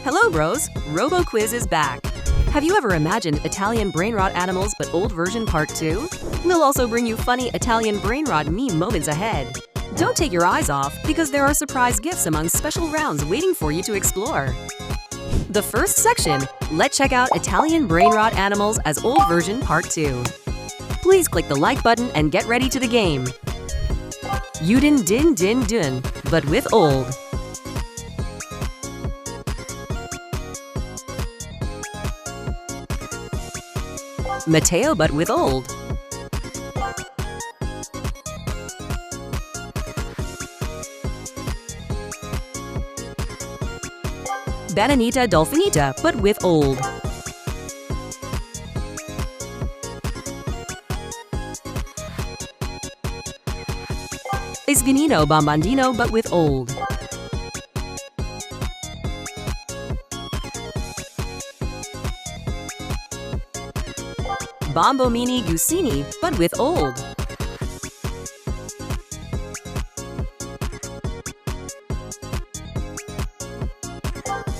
Hello bros, Robo Quiz is back. Have you ever imagined Italian brainrot animals but old version part 2? We'll also bring you funny Italian brainrot meme moments ahead. Don't take your eyes off because there are surprise gifts among special rounds waiting for you to explore. The first section, let's check out Italian brainrot animals as old version part 2. Please click the like button and get ready to the game. Udin din din dun, but with old. Matteo but with old. Bananita Dolfinita but with old. Isganino Bombandino but with old. Bombomini Gusini but with old.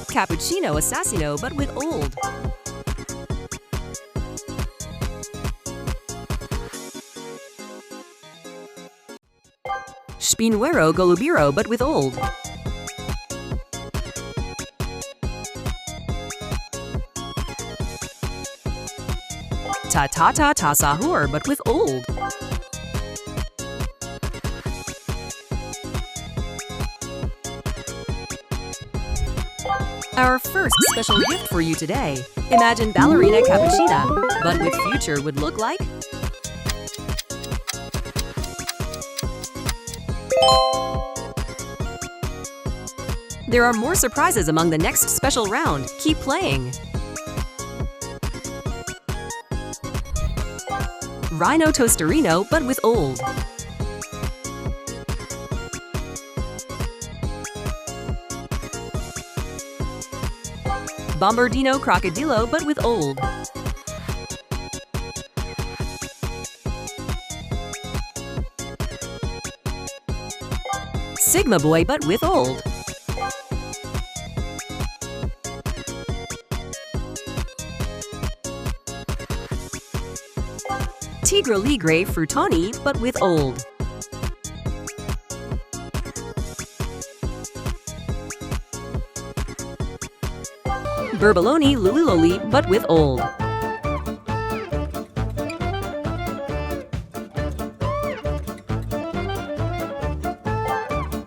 Cappuccino Assassino but with old. Spinwero Golubiro but with old. Ta-ta-ta Sahur but with old. Our first special gift for you today. Imagine Ballerina Cappuccina, but with future would look like? There are more surprises among the next special round. Keep playing! Rhino Toasterino, but with old. Bombardino Crocodilo, but with old. Sigma Boy, but with old. Tigre Ligre Frutoni, but with old. Burbaloni Lululoli, but with old.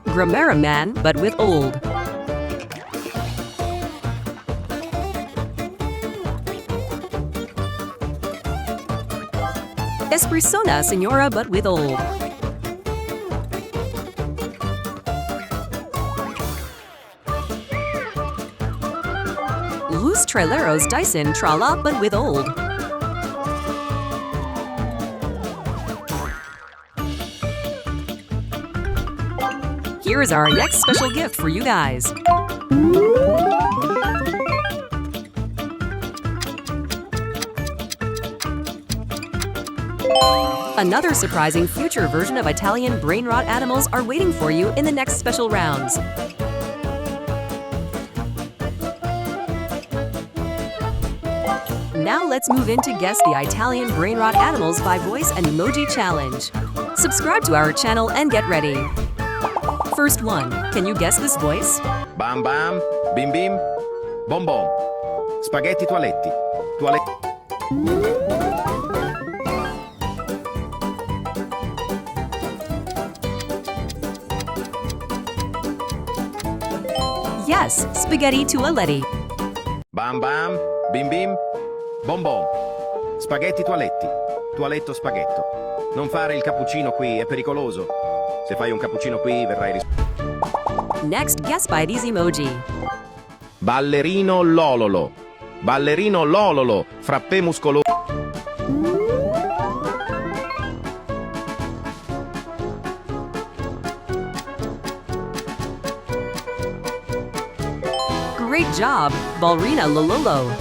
Gramera Man, but with old. Espressona Signora, but with old. Luz Traileros Dyson Trala, but with old. Here is our next special gift for you guys. Another surprising future version of Italian brainrot animals are waiting for you in the next special rounds. Now let's move in to guess the Italian brainrot animals by voice and emoji challenge. Subscribe to our channel and get ready. First one, can you guess this voice? Bam bam, bim bim, bom bom. Spaghetti toaletti. Yes, spaghetti toaletti. Bam bam, bim bim, bom bom. Spaghetti toaletti. Toaletto spaghetto. Non fare il cappuccino qui, è pericoloso. Se fai un cappuccino qui verrai Next, guess by these emoji. Ballerino lololo. Ballerino lololo. Frappè muscoloso. Great job, Ballerina Lololo.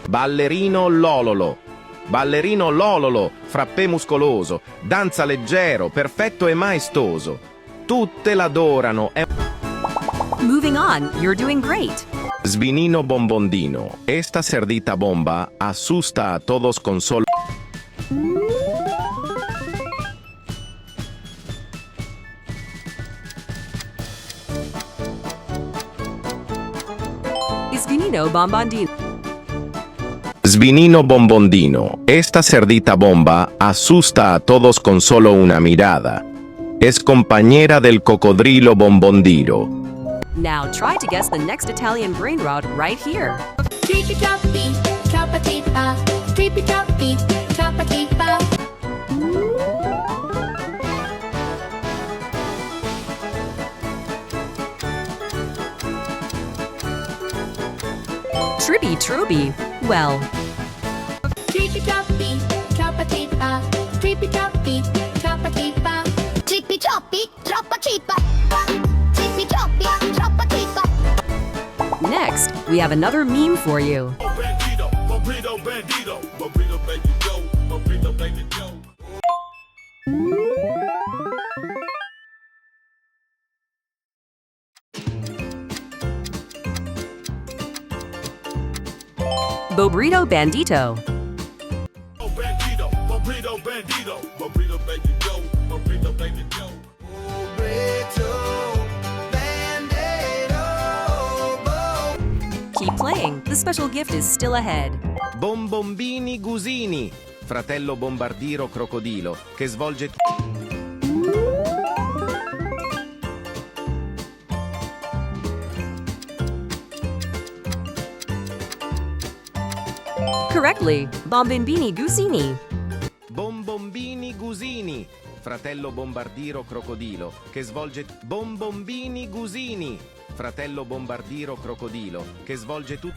Ballerino lololo. Ballerino lololo, frappè muscoloso, danza leggero, perfetto e maestoso. Tutte l'adorano. Moving on, you're doing great. Svinino bombondino. Esta cerdita bomba asusta a todos con solo... Svinino bombondino. Svinino bombondino. Esta cerdita bomba asusta a todos con solo una mirada. Es compañera del cocodrilo bombondiro. Now try to guess the next Italian brainrot right here. Trippy troppy, troppa-tippa, trippy troppy, troppa-tippa. Tribby Troby. Well, Trippy troppy, troppa-tippa, trippy troppy, troppa-tippa. Trippy troppy, troppa-tippa. Trippy troppy, troppa-tippa. next, we have another meme for you. Bandito, burrito, bandito, burrito, baby, yo, burrito, baby, yo. Bobrito Bandito. Bandito, burrito, bandito, burrito, baby, yo, burrito, baby, yo. Keep playing, the special gift is still ahead. Bombombini gusini. Fratello bombardiro crocodilo che svolge... Correctly, Bombimbini Gusini. Bombombini gusini. Fratello bombardiro crocodilo che svolge... Bombombini gusini. Fratello bombardiro crocodilo che svolge tutto...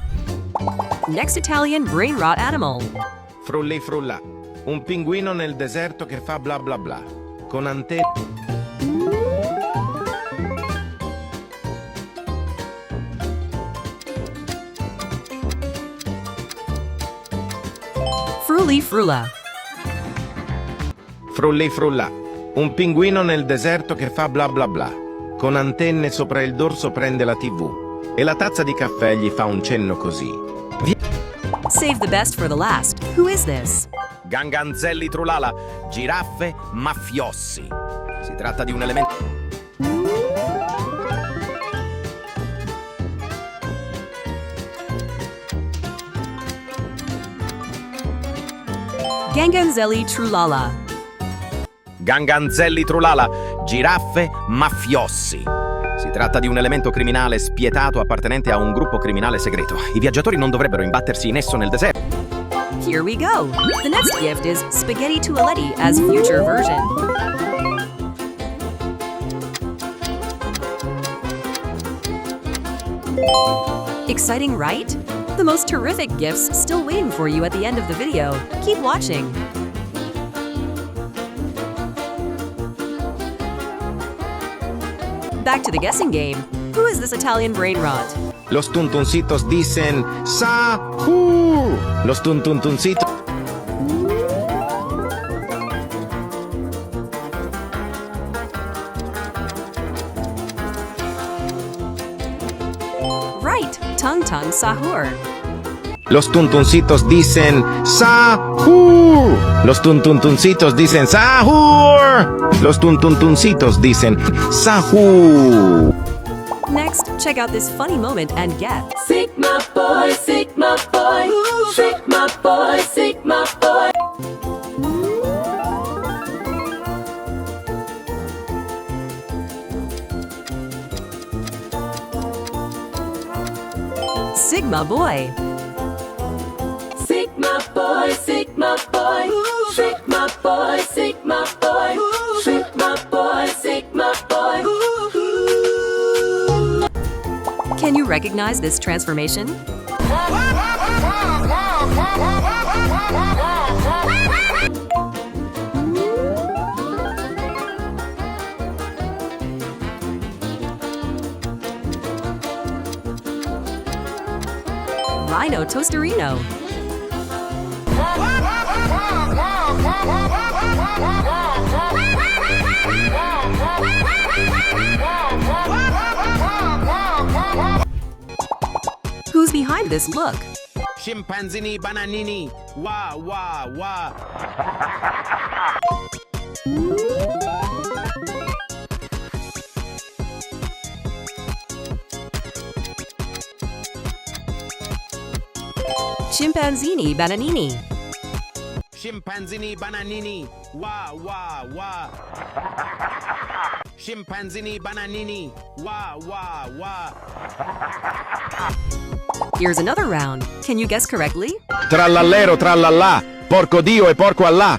Next Italian brainrot animal. Frulli frulla. Un pinguino nel deserto che fa bla bla bla. Con antenne... Frulli Frulla. Frulli frulla. Un pinguino nel deserto che fa bla bla bla. Con antenne sopra il dorso prende la TV. E la tazza di caffè gli fa un cenno così. Save the best for the last. Who is this? Ganganzelli trulala. Giraffe mafiossi. Si tratta di un elemento... Ganganzelli Trulala. Ganganzelli trulala. Giraffe mafiossi. Si tratta di un elemento criminale spietato appartenente a un gruppo criminale segreto. I viaggiatori non dovrebbero imbattersi in esso nel deserto. Here we go. The next gift is Spaghetti Tualetti as future version. Exciting, right? The most terrific gifts still waiting for you at the end of the video. Keep watching. Back to the guessing game. Who is this Italian brainrot? Los tuntuncitos dicen Sahur. Los tuntuncitos. Right, Tung Tung Sahur. Los tuntuncitos dicen Sahur. Los tuntuncitos dicen Sahur. Los tuntuncitos dicen Sahur. Next, check out this funny moment and get. Sigma boy, Sigma boy, Sigma boy, Sigma boy. Sigma Boy. Sigma boy, Sigma boy, Sigma boy, Sigma boy, Sigma boy, Sigma boy. Can you recognize this transformation? Rhino Toasterino. behind this look? Scimpanzini bananini. Wah, wah, wah. Chimpanzini bananini. Scimpanzini bananini. Wah, wah, wah. Scimpanzini bananini. Wah, wah, wah. Here's another round. Can you guess correctly? Trallallero trallallà. Porco Dio e porco Allah.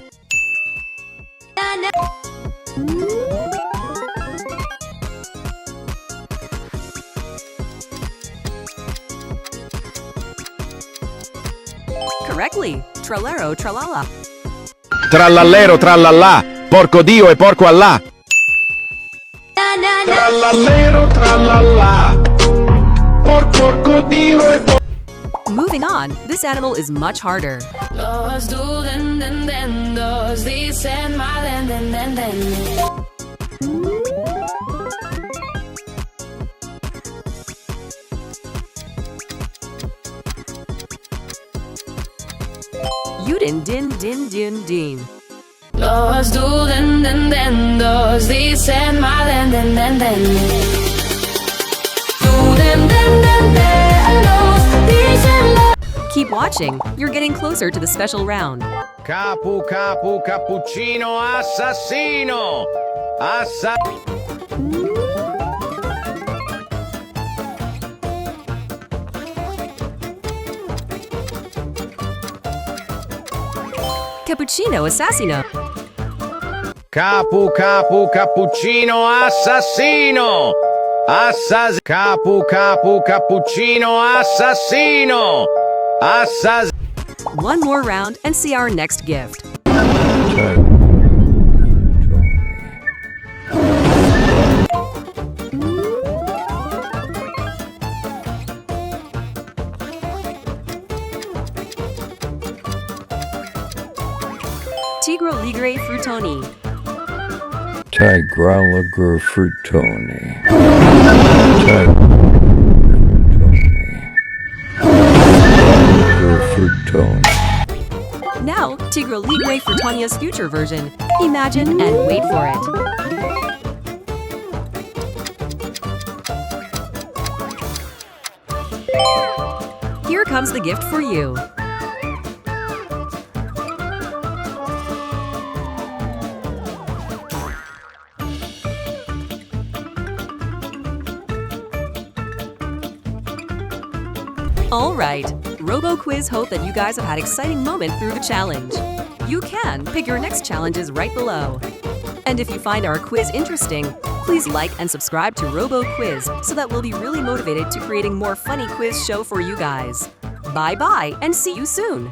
Correctly. Trallero trallala. Trallallero trallallà. Porco Dio e porco Allah. Trallallero trallallà. Porco Dio e porco. Moving on, this animal is much harder. Los du den dos dicen mal den. Udin din din din din. Los du den dos dicen mal den. Du den dos dicen mal. Keep watching. You're getting closer to the special round. Capu cappuccino assassino. Cappuccino assassino. Capu cappuccino assassino. Capu cappuccino assassino. One more round and see our next gift. Tigro ligre frutoni. Tigraliger frutoni. Now, Tigro ligre frutonia's future version. Imagine and wait for it. Here comes the gift for you. All right, RoboQuiz hope that you guys have had exciting moment through the challenge. You can pick your next challenges right below. And if you find our quiz interesting, please like and subscribe to RoboQuiz so that we'll be really motivated to creating more funny quiz show for you guys. Bye-bye and see you soon!